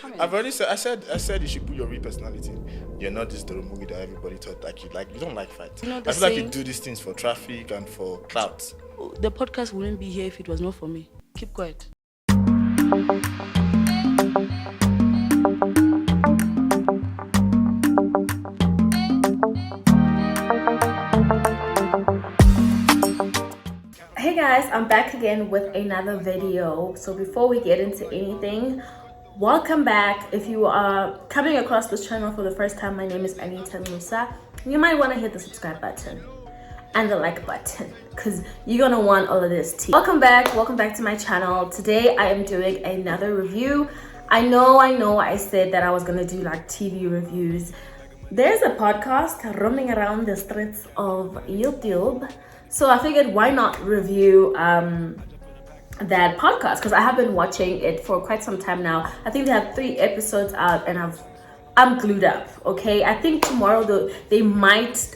comment. I've already said. I said you should put your real personality. You're not this Doro movie that everybody thought like you like. You don't like fight. You know, I feel like you do these things for traffic and for clout. The podcast wouldn't be here if it was not for me. Keep quiet. Hey guys, I'm back again with another video. So before we get into anything, welcome back. If you are coming across this channel for the first time, my name is Anita Musa. You might want to hit the subscribe button and the like button because you're gonna want all of this tea. Welcome back to my channel. Today I am doing another review. I know I said that I was gonna do like TV reviews. There's a podcast roaming around the streets of YouTube, so I figured why not review that podcast, because I have been watching it for quite some time now. I think they have 3 episodes out and I'm glued up. Okay, I think tomorrow they might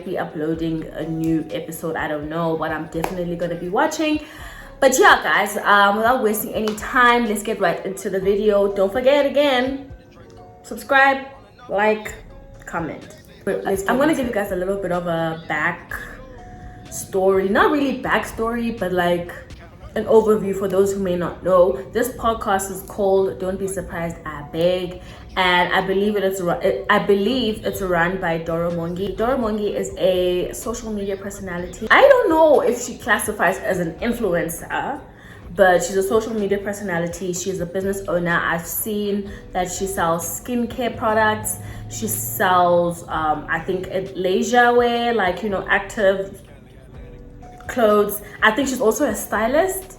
be uploading a new episode. I don't know, but I'm definitely gonna be watching. But yeah guys, without wasting any time, let's get right into the video. Don't forget, again, subscribe, like, comment. I'm gonna give you guys a little bit of a back story, not really backstory, but like an overview for those who may not know. This podcast is called Don't Be Surprised, Abeg, and I believe it's run by Doro. Doro is a social media personality. I don't know if she classifies as an influencer, but she's a social media personality. She's a business owner. I've seen that she sells skincare products. She sells I think leisure wear, like, you know, active clothes. I think she's also a stylist,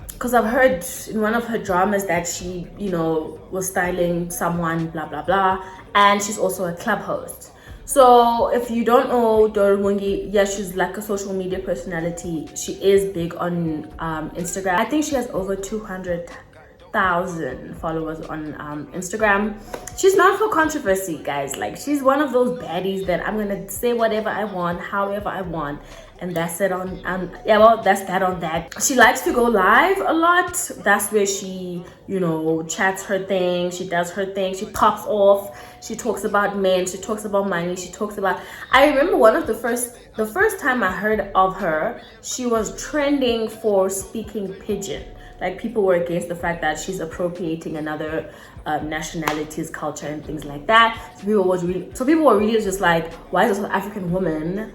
because I've heard in one of her dramas that she, you know, was styling someone, blah blah blah. And she's also a club host. So if you don't know Doro, yeah, she's like a social media personality. She is big on Instagram. I think she has over 200,000 followers on Instagram. She's not for controversy, guys. Like, she's one of those baddies that I'm gonna say whatever I want, however I want, and that's it on that's that on that. She likes to go live a lot. That's where she, you know, chats her thing, she does her thing, she pops off, she talks about men, she talks about money, she talks about, I remember one of the first time I heard of her, she was trending for speaking pidgin. Like, people were against the fact that she's appropriating another nationality's culture and things like that. So people were really just like, why is a South African woman,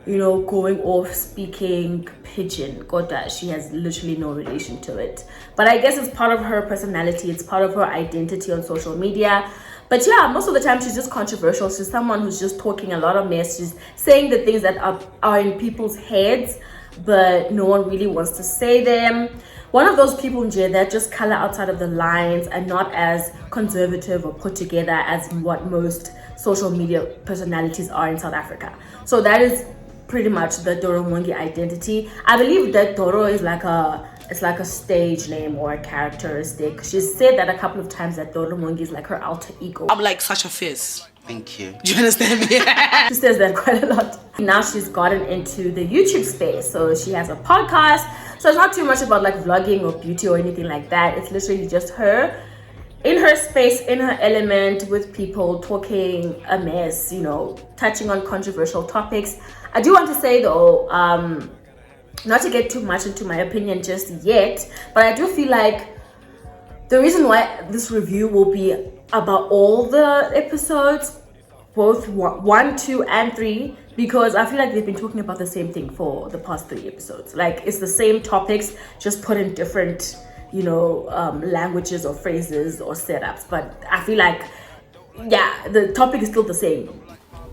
you know, going off speaking pidgin? God, she has literally no relation to it. But I guess it's part of her personality. It's part of her identity on social media. But yeah, most of the time she's just controversial. She's someone who's just talking a lot of mess. She's saying the things that are in people's heads, but no one really wants to say them. One of those people, Nje, that just color outside of the lines and not as conservative or put together as what most social media personalities are in South Africa. So that is pretty much the Doro identity. I believe that Doro is like a stage name or a characteristic. She's said that a couple of times, that Doro is like her alter ego. I'm like such a fierce. Thank you. Do you understand me? She says that quite a lot. Now she's gotten into the YouTube space. So she has a podcast. So it's not too much about like vlogging or beauty or anything like that. It's literally just her in her space, in her element, with people talking a mess, you know, touching on controversial topics. I do want to say though, not to get too much into my opinion just yet, but I do feel like the reason why this review will be about all the episodes, both 1, 2, and 3, because I feel like they've been talking about the same thing for the past 3 episodes. Like, it's the same topics, just put in different, you know, languages or phrases or setups. But I feel like, yeah, the topic is still the same.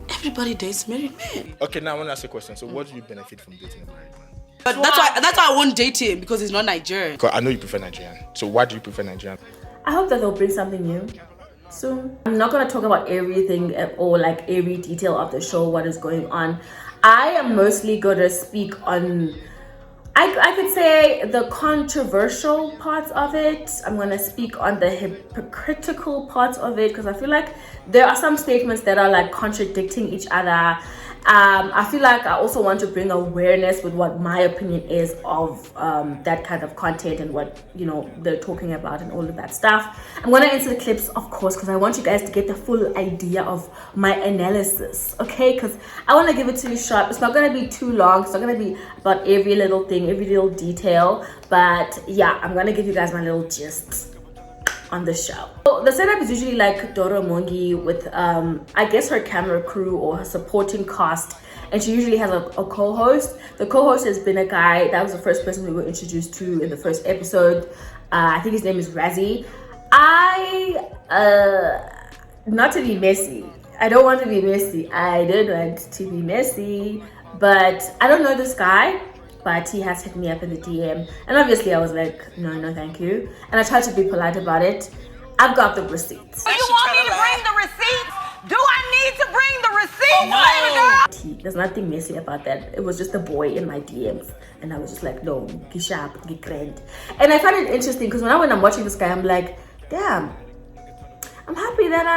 Everybody dates married men. Okay, now I want to ask a question. So, what do you benefit from dating a married man? But that's why I won't date him, because he's not Nigerian. Because I know you prefer Nigerian. So, why do you prefer Nigerian? I hope that they'll bring something new soon. I'm not gonna talk about everything or like every detail of the show, what is going on. I am mostly gonna speak on, I could say, the controversial parts of it. I'm gonna speak on the hypocritical parts of it, because I feel like there are some statements that are like contradicting each other. I feel like I also want to bring awareness with what my opinion is of that kind of content and what, you know, they're talking about and all of that stuff. I'm gonna answer the clips, of course, because I want you guys to get the full idea of my analysis, okay? Because I want to give it to you sharp. It's not gonna be too long. It's not gonna be about every little thing, every little detail, but yeah, I'm gonna give you guys my little gist on the show. So the setup is usually like Doro Mongy with I guess her camera crew or her supporting cast, and she usually has a co-host. The co-host has been a guy that was the first person we were introduced to in the first episode. I think his name is Razzie. Not to be messy, I don't want to be messy, I don't want to be messy, but I don't know this guy, but he has hit me up in the DM, and obviously I was like, no thank you, and I tried to be polite about it. I've got the receipts. Do you want me to bring the receipts? Do I need to bring the receipts, baby girl? There's nothing messy about that. It was just a boy in my DMs, and I was just like, no, get sharp, get grand. And I find it interesting because when I'm watching this guy, I'm like, damn, I'm happy that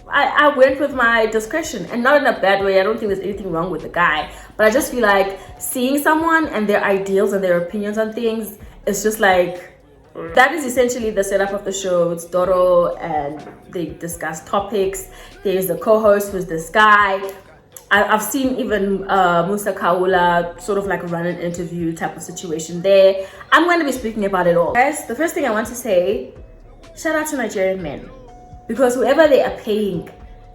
I went with my discretion, and not in a bad way. I don't think there's anything wrong with the guy, but I just feel like seeing someone and their ideals and their opinions on things is just like, that is essentially the setup of the show. It's Doro and they discuss topics. There's the co-host who's this guy. I've seen even Musa Kaula sort of like run an interview type of situation there. I'm going to be speaking about it all. Guys, the first thing I want to say, shout out to Nigerian men, because whoever they are paying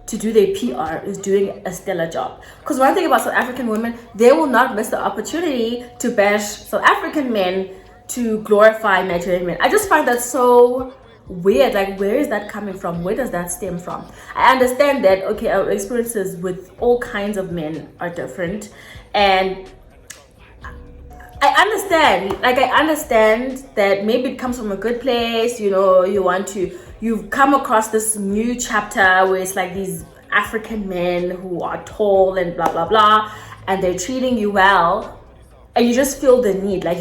to do their PR is doing a stellar job. Because one thing about South African women, they will not miss the opportunity to bash South African men to glorify Nigerian men. I just find that so weird. Like, where is that coming from? Where does that stem from? I understand that, okay, our experiences with all kinds of men are different, and I understand that maybe it comes from a good place, you know, you've come across this new chapter where it's like these African men who are tall and blah blah blah, and they're treating you well, and you just feel the need, like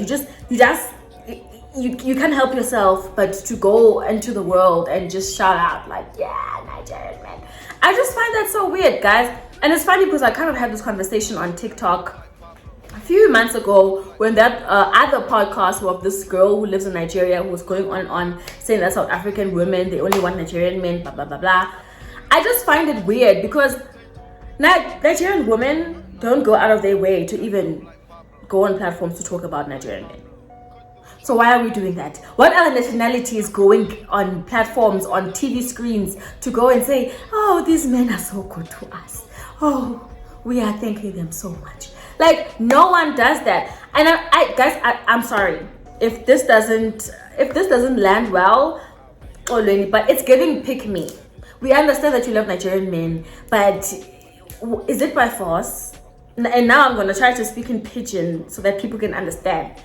you can't help yourself but to go into the world and just shout out like, yeah, Nigerian men. I just find that so weird, guys. And it's funny because I kind of had this conversation on TikTok a few months ago when that other podcast of this girl who lives in Nigeria who was going on saying that South African women, they only want Nigerian men, blah blah blah blah. I just find it weird because Nigerian women don't go out of their way to even go on platforms to talk about Nigerian men. So why are we doing that? What other nationality is going on platforms, on TV screens to go and say, oh, these men are so good to us, oh, we are thanking them so much? Like, no one does that. And I'm sorry if this doesn't land well, but it's giving pick me. We understand that you love Nigerian men, but is it by force? And now I'm going to try to speak in pidgin so that people can understand.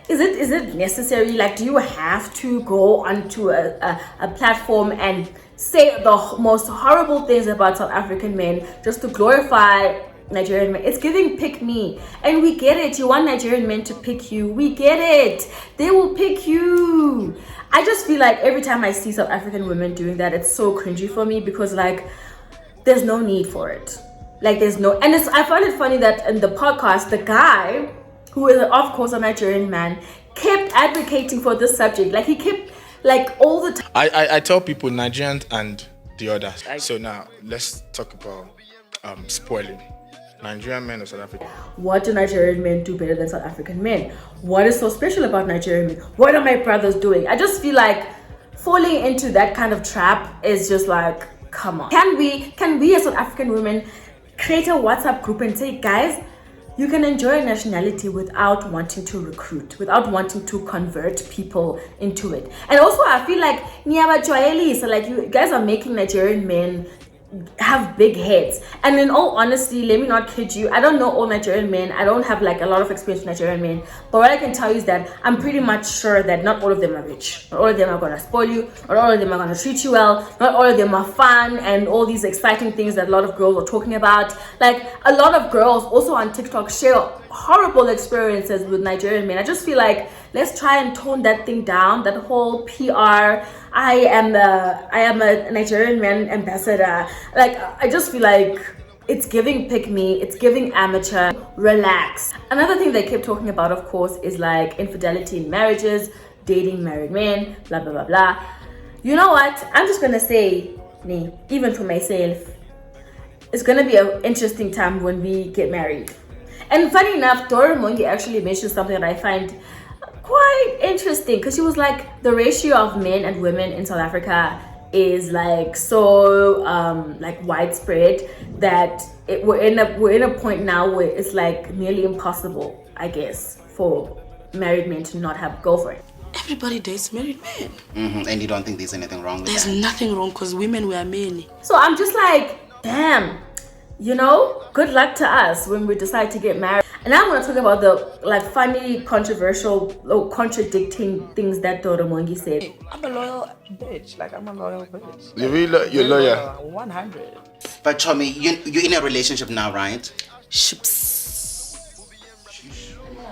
Is it necessary? Like, do you have to go onto a platform and say the most horrible things about South African men just to glorify Nigerian men? It's giving pick me, and we get it. You want Nigerian men to pick you, we get it. They will pick you. I just feel like every time I see South African women doing that, it's so cringy for me, because like, there's no need for it. Like, there's no, and I find it funny that in the podcast, the guy who is of course a Nigerian man kept advocating for this subject. Like, he kept, like, all the time. I tell people Nigerians and the others. So now let's talk about spoiling. Nigerian men or South African? What do Nigerian men do better than South African men? What is so special about Nigerian men? What are my brothers doing? I just feel like falling into that kind of trap is just like, come on. Can we as South African women create a WhatsApp group and say, guys, you can enjoy a nationality without wanting to recruit, without wanting to convert people into it. And also, I feel like so like, you guys are making Nigerian men have big heads. And in all honesty, let me not kid you, I don't know all Nigerian men. I don't have like a lot of experience with Nigerian men, but what I can tell you is that I'm pretty much sure that not all of them are rich. Not all of them are gonna spoil you. Not all of them are gonna treat you well. Not all of them are fun and all these exciting things that a lot of girls are talking about. Like, a lot of girls also on TikTok share horrible experiences with Nigerian men. I just feel like, let's try and tone that thing down, that whole PR, I am a Nigerian man ambassador. Like, I just feel like It's giving pick me, it's giving amateur, relax. Another thing they kept talking about, of course, is like infidelity in marriages, dating married men, blah blah blah blah. You know what? I'm just gonna say, even for myself, it's gonna be an interesting time when we get married. And funny enough, Doro Mongy actually mentioned something that I find quite interesting, because she was like, the ratio of men and women in South Africa is like so like widespread that we're in a point now where it's like nearly impossible, I guess, for married men to not have girlfriend. Everybody dates married men. And you don't think there's anything wrong with that? There's nothing wrong, because women were many. So I'm just like, damn, you know, good luck to us when we decide to get married. And I'm going to talk about the like funny, controversial, or contradicting things that Doro Mongy said. I'm a loyal bitch. Like, I'm a loyal bitch. You're lawyer. 100. But Chomi, you're in a relationship now, right? Ships.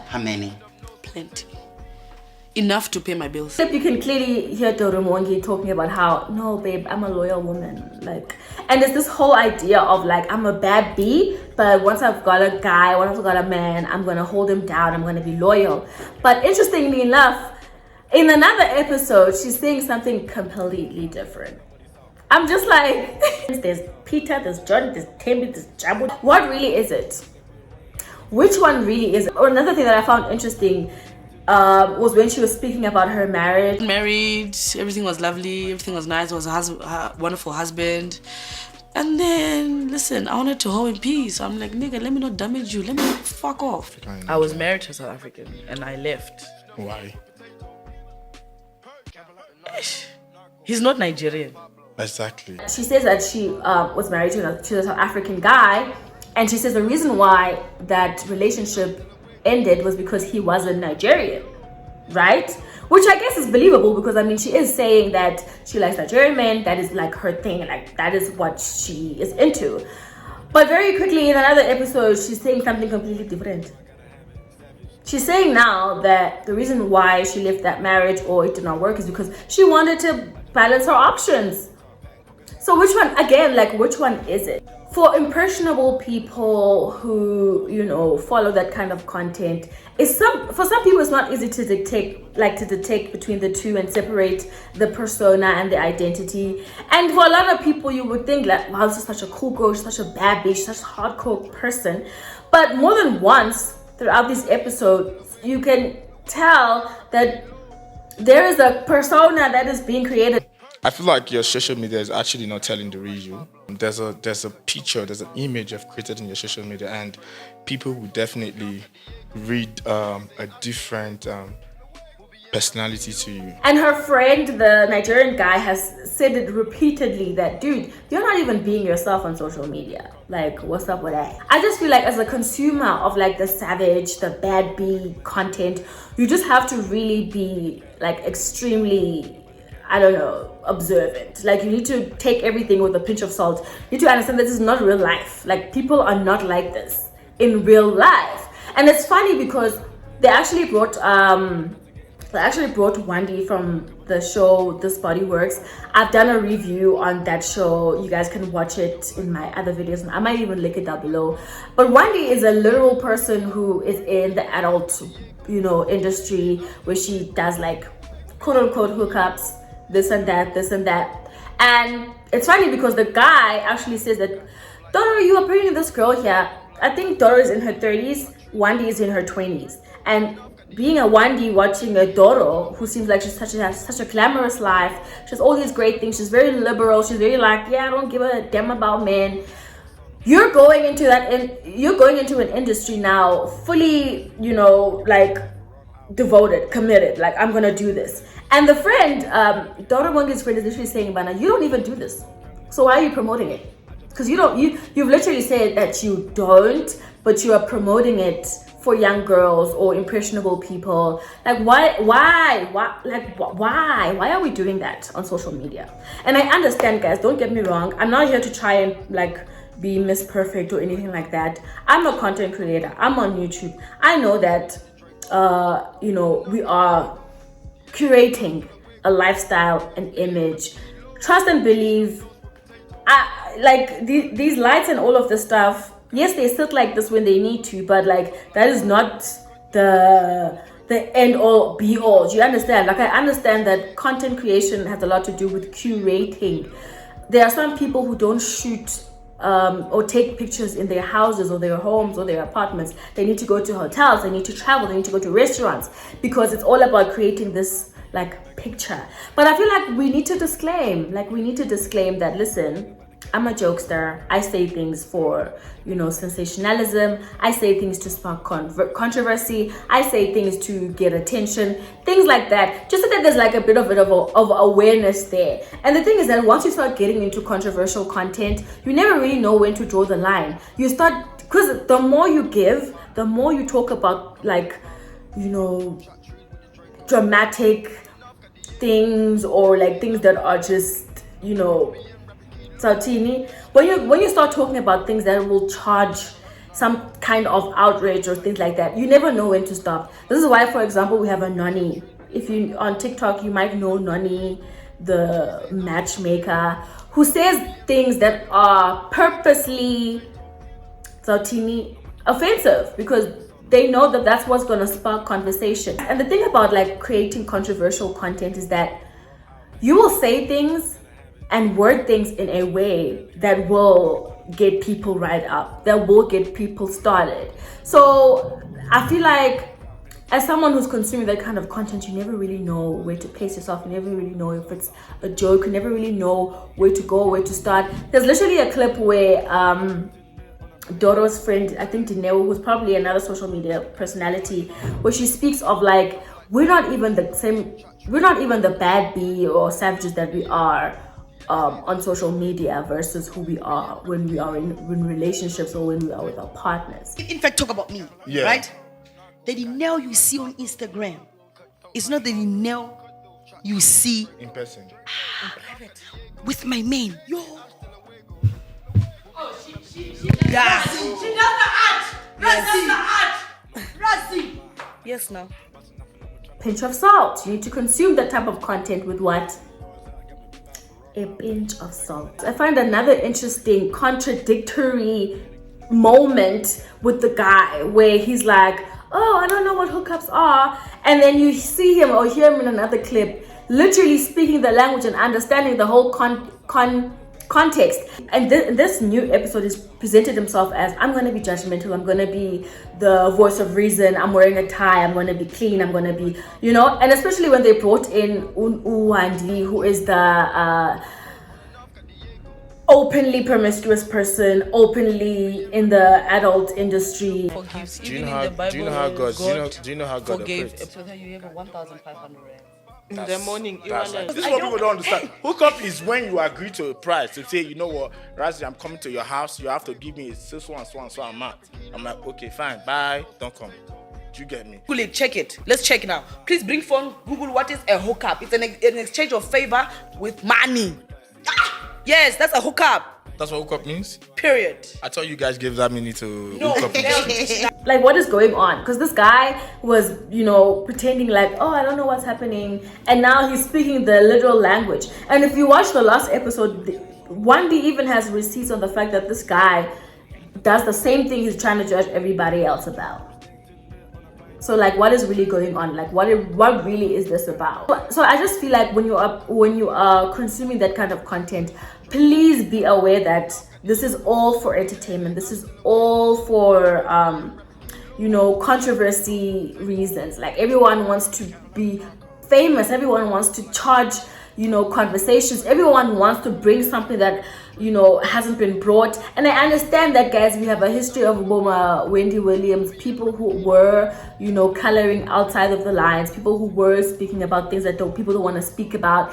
How many? Plenty. Enough to pay my bills. You can clearly hear Doro Mongy talking about how, no babe, I'm a loyal woman, like, and there's this whole idea of like, I'm a bad bee, but once I've got a guy, once I've got a man, I'm gonna hold him down, I'm gonna be loyal. But interestingly enough, in another episode, she's saying something completely different. I'm just like, there's Peter, there's John, there's Tembi, there's Jabu. What really is it? Which one really is it? Or another thing that I found interesting was when she was speaking about her marriage. Married, everything was lovely, everything was nice, was a wonderful husband. And then, listen, I wanted to hold in peace. I'm like, nigga, let me not damage you. Let me fuck off. I was married to a South African and I left. Why? He's not Nigerian. Exactly. She says that she was married to a South African guy, and she says the reason why that relationship ended was because he wasn't Nigerian, right? Which I guess is believable, because I mean, she is saying that she likes Nigerian men, that is like her thing, like that is what she is into. But very quickly in another episode, she's saying something completely different. She's saying now that the reason why she left that marriage or it did not work is because she wanted to balance her options. So which one, again, like which one is it? For impressionable people who, you know, follow that kind of content, for some people it's not easy to detect between the two and separate the persona and the identity. And for a lot of people, you would think like, wow, this is such a cool girl, she's such a bad bitch, such a hardcore person. But more than once throughout these episodes, you can tell that there is a persona that is being created. I feel like your social media is actually not telling the real you. There's a picture, there's an image you've created in your social media, and people will definitely read a different personality to you. And her friend, the Nigerian guy, has said it repeatedly that, dude, you're not even being yourself on social media. Like, what's up with that? I just feel like as a consumer of like the savage, the bad bee content, you just have to really be like extremely, I don't know, observant. Like, you need to take everything with a pinch of salt. You need to understand this is not real life. Like, people are not like this in real life. And it's funny because they actually brought Wendy from the show This Body Works. I've done a review on that show. You guys can watch it in my other videos. I might even link it down below. But Wendy is a literal person who is in the adult, you know, industry, where she does like quote unquote hookups, this and that, this and that. And it's funny because the guy actually says that, Doro, you are bringing this girl here. I think Doro is in her 30s, Wendy is in her 20s. And being a Wendy watching a Doro who seems like she has such a glamorous life, she has all these great things, she's very liberal, she's very like, yeah, I don't give a damn about men. You're going into an industry now fully, you know, like devoted, committed, like I'm gonna do this. And the friend, Doro Mongy'S friend, is literally saying, Bana, you don't even do this, so why are you promoting it? Because you've literally said that you don't, but you are promoting it for young girls or impressionable people. Like, why are we doing that on social media? And I understand, guys, don't get me wrong, I'm not here to try and like be Miss Perfect or anything like that. I'm a content creator, I'm on YouTube. I know that you know, we are curating a lifestyle, an image. Trust and believe, like these lights and all of this stuff, yes, they sit like this when they need to, but like that is not the end all be all. Do you understand? Like, I understand that content creation has a lot to do with curating. There are some people who don't shoot or take pictures in their houses or their homes or their apartments. They need to go to hotels, they need to travel, they need to go to restaurants, because it's all about creating this like picture. But I feel like we need to disclaim that, listen, I'm a jokester. I say things for, sensationalism. I say things to spark controversy. I say things to get attention, things like that, just so that there's like a bit of awareness there. And the thing is that once you start getting into controversial content, you never really know when to draw the line. You start, because the more you give, the more you talk about like, dramatic things, or like things that are just, Sautini, when you start talking about things that will charge some kind of outrage or things like that, you never know when to stop. This is why, for example, we have a Noni. If you on TikTok, you might know Noni, the matchmaker, who says things that are purposely, Sautini, offensive, because they know that that's what's going to spark conversation. And the thing about like creating controversial content is that you will say things and word things in a way that will get people right up, that will get people started. So I feel like as someone who's consuming that kind of content, you never really know where to place yourself. You never really know if it's a joke. You never really know where to go, where to start. There's literally a clip where Doro's friend, I think Doro, who's probably another social media personality, where she speaks of like, we're not even the bad bee or savages that we are on social media versus who we are when we are in relationships or when we are with our partners. In fact, talk about me, right? The nail you see on Instagram is not the nail you see in person, in private with my man. Yo. She does the art. Razzie. Yes, now. Pinch of salt. You need to consume that type of content with what? A pinch of salt. I find another interesting contradictory moment with the guy where he's like, oh, I don't know what hookups are, and then you see him or hear him in another clip literally speaking the language and understanding the whole context. And this new episode is presented himself as, I'm going to be judgmental, I'm going to be the voice of reason, I'm wearing a tie, I'm going to be clean, I'm going to be, and especially when they brought in Uwandi, who is the openly promiscuous person, openly in the adult industry. Forgives. Do you Even know in the how? Do you know how Bible, God? Do you know how God forgave. operates? You have 1,500 rand. In the morning, This is what people don't understand. Hookup is when you agree to a price to say, you know what, Razzie, I'm coming to your house. You have to give me so amount. I'm like, okay, fine, bye, don't come. Do you get me? Google it, check it. Let's check now. Please bring phone. Google what is a hookup. It's an exchange of favor with money. Yes, that's a hookup. That's what hookup means? Period. I thought you guys gave that meaning to No. hookup. Like, what is going on? Because this guy was, pretending like, oh, I don't know what's happening. And now he's speaking the literal language. And if you watch the last episode, Wandi even has receipts on the fact that this guy does the same thing he's trying to judge everybody else about. So like, what is really going on? Like, what really is this about? So I just feel like when you are consuming that kind of content, please be aware that this is all for entertainment. This is all for controversy reasons. Like, everyone wants to be famous. Everyone wants to charge conversations. Everyone wants to bring something that hasn't been brought. And I understand that, guys, we have a history of Wendy Williams, people who were coloring outside of the lines, people who were speaking about things that people don't want to speak about.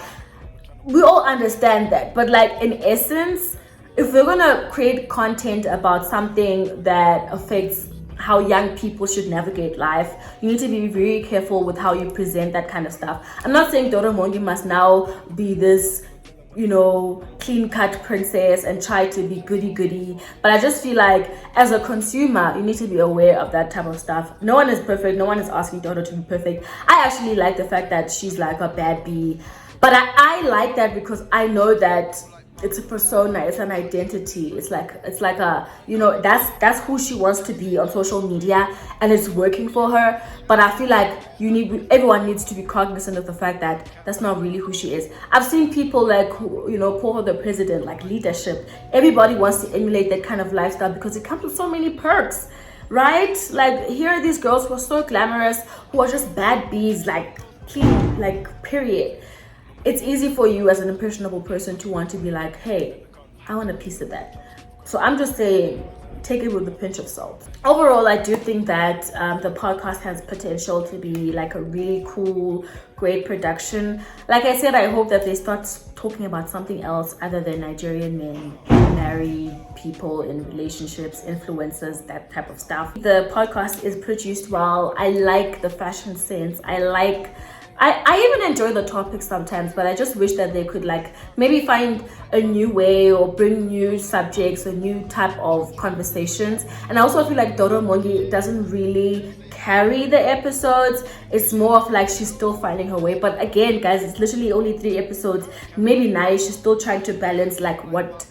We all understand that, but like, in essence, if we're gonna create content about something that affects how young people should navigate life, you need to be very careful with how you present that kind of stuff. I'm not saying Doro Mongy must now be this clean-cut princess and try to be goody-goody, but I just feel like, as a consumer, you need to be aware of that type of stuff. No one is perfect. No one is asking Doro to be perfect. I actually like the fact that she's like a bad bee, but I like that because I know that it's a persona, it's an identity, it's like a, you know, that's who she wants to be on social media, and it's working for her. But I feel like everyone needs to be cognizant of the fact that that's not really who she is. I've seen people like who, you know, call her the president, like leadership. Everybody wants to emulate that kind of lifestyle because it comes with so many perks, right? Like, here are these girls who are so glamorous, who are just bad bees, like clean, like period. It's easy for you as an impressionable person to want to be like, hey, I want a piece of that. So I'm just saying, take it with a pinch of salt. Overall, I do think that the podcast has potential to be like a really cool, great production. Like I said, I hope that they start talking about something else other than Nigerian men, married people in relationships, influencers, that type of stuff. The podcast is produced well. I like the fashion sense. I even enjoy the topics sometimes, but I just wish that they could like maybe find a new way or bring new subjects or new type of conversations. And I also feel like Doro Mongy doesn't really carry the episodes. It's more of like she's still finding her way. But again, guys, it's literally only 3 episodes, maybe 9. She's still trying to balance like what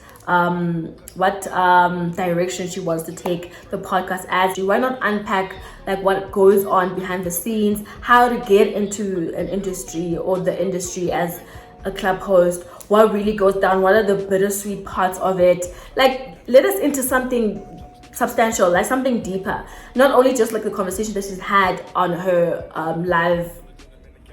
direction she wants to take the podcast as. Why not unpack like what goes on behind the scenes, how to get into an industry or the industry as a club host, what really goes down, what are the bittersweet parts of it. Like, let us into something substantial, like something deeper, not only just like the conversation that she's had on her live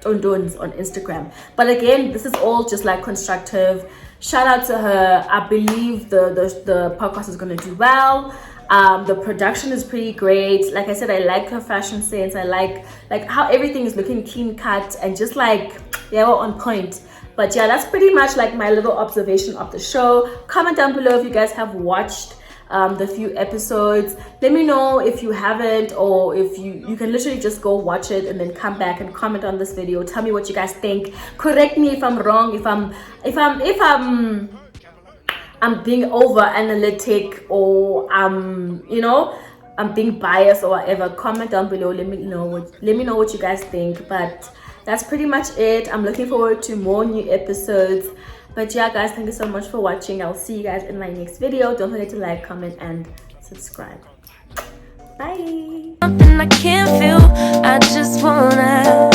on Instagram. But again, this is all just like constructive. Shout out to her. I believe the podcast is going to do well. The production is pretty great. Like I said, I like her fashion sense. I like how everything is looking clean cut and just like, yeah, we're on point. But yeah, that's pretty much like my little observation of the show. Comment down below if you guys have watched the few episodes. Let me know if you haven't, or if you can literally just go watch it and then come back and comment on this video. Tell me what you guys think. Correct me if I'm wrong, if I'm being over analytic, or you know, I'm being biased or whatever. Comment down below. Let me know what you guys think. But that's pretty much it. I'm looking forward to more new episodes. But yeah, guys, thank you so much for watching. I'll see you guys in my next video. Don't forget to like, comment, and subscribe. Bye. Something I can't feel, I just wanna